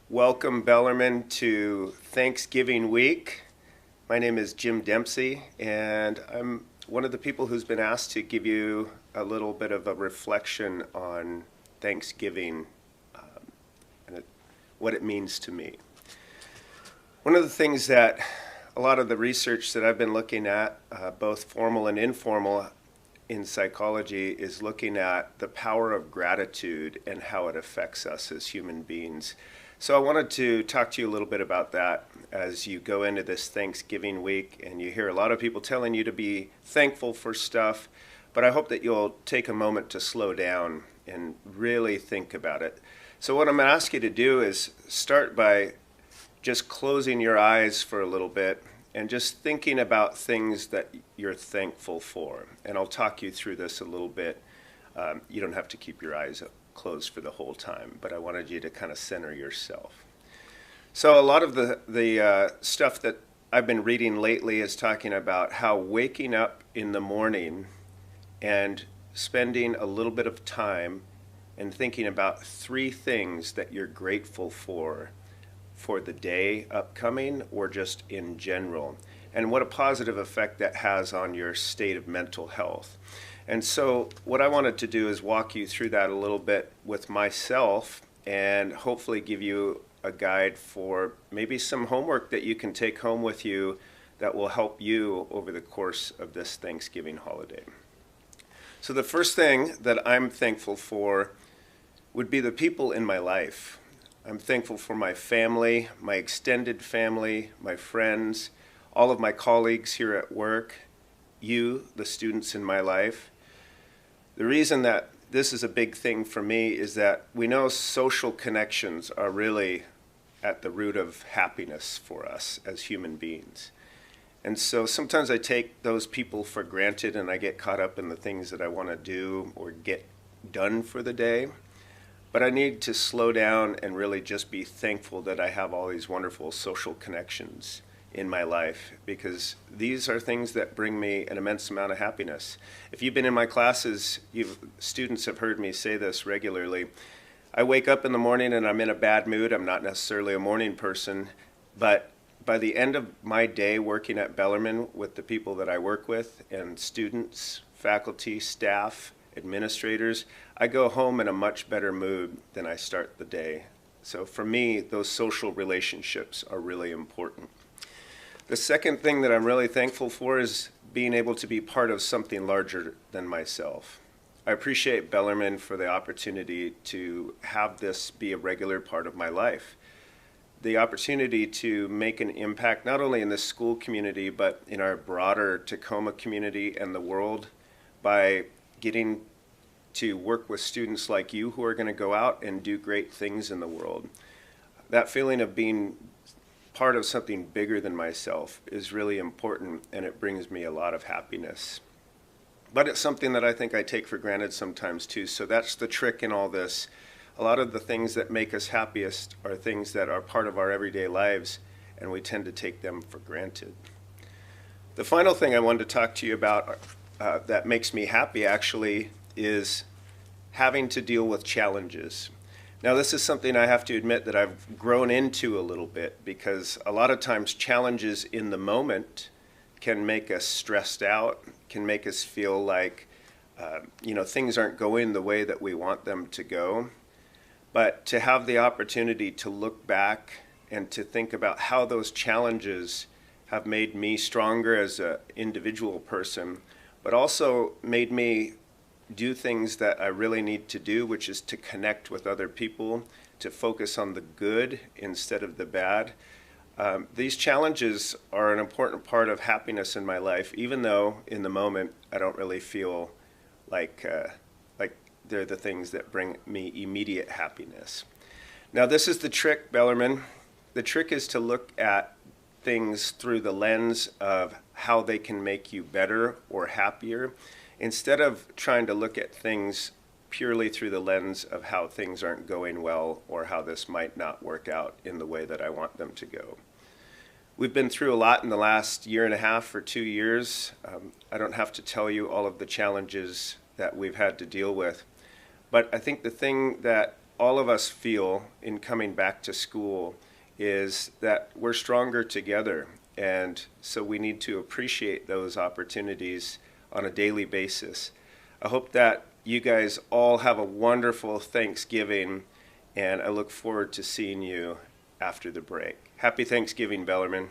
Welcome, Bellarmine, to Thanksgiving week. My name is Jim Dempsey, and I'm one of the people who's been asked to give you a little bit of a reflection on Thanksgiving and what it means to me. One of the things that a lot of the research that I've been looking at, both formal and informal in psychology, is looking at the power of gratitude and how it affects us as human beings. So I wanted to talk to you a little bit about that as you go into this Thanksgiving week and you hear a lot of people telling you to be thankful for stuff, but I hope that you'll take a moment to slow down and really think about it. So what I'm going to ask you to do is start by just closing your eyes for a little bit and just thinking about things that you're thankful for. And I'll talk you through this a little bit. You don't have to keep your eyes closed for the whole time, but I wanted you to kind of center yourself. So a lot of the stuff that I've been reading lately is talking about how waking up in the morning and spending a little bit of time and thinking about three things that you're grateful for the day upcoming or just in general, and what a positive effect that has on your state of mental health. And so what I wanted to do is walk you through that a little bit with myself and hopefully give you a guide for maybe some homework that you can take home with you that will help you over the course of this Thanksgiving holiday. So the first thing that I'm thankful for would be the people in my life. I'm thankful for my family, my extended family, my friends, all of my colleagues here at work, you, the students in my life. The reason that this is a big thing for me is that we know social connections are really at the root of happiness for us as human beings. And so sometimes I take those people for granted and I get caught up in the things that I want to do or get done for the day. But I need to slow down and really just be thankful that I have all these wonderful social connections in my life, because these are things that bring me an immense amount of happiness. If you've been in my classes, students have heard me say this regularly. I wake up in the morning and I'm in a bad mood. I'm not necessarily a morning person, but by the end of my day working at Bellarmine with the people that I work with and students, faculty, staff, administrators, I go home in a much better mood than I start the day. So for me, those social relationships are really important. The second thing that I'm really thankful for is being able to be part of something larger than myself. I appreciate Bellarmine for the opportunity to have this be a regular part of my life. The opportunity to make an impact not only in the school community, but in our broader Tacoma community and the world by getting to work with students like you who are going to go out and do great things in the world. That feeling of being part of something bigger than myself is really important, and it brings me a lot of happiness. But it's something that I think I take for granted sometimes too, so that's the trick in all this. A lot of the things that make us happiest are things that are part of our everyday lives, and we tend to take them for granted. The final thing I wanted to talk to you about that makes me happy actually is having to deal with challenges. Now this is something I have to admit that I've grown into a little bit, because a lot of times challenges in the moment can make us stressed out, can make us feel like things aren't going the way that we want them to go. But to have the opportunity to look back and to think about how those challenges have made me stronger as an individual person, but also made me do things that I really need to do, which is to connect with other people, to focus on the good instead of the bad. These challenges are an important part of happiness in my life, even though in the moment I don't really feel like they're the things that bring me immediate happiness. Now this is the trick, Bellarmine. The trick is to look at things through the lens of how they can make you better or happier, instead of trying to look at things purely through the lens of how things aren't going well or how this might not work out in the way that I want them to go. We've been through a lot in the last year and a half or 2 years. I don't have to tell you all of the challenges that we've had to deal with, but I think the thing that all of us feel in coming back to school is that we're stronger together. And so we need to appreciate those opportunities on a daily basis. I hope that you guys all have a wonderful Thanksgiving, and I look forward to seeing you after the break. Happy Thanksgiving, Bellarmine.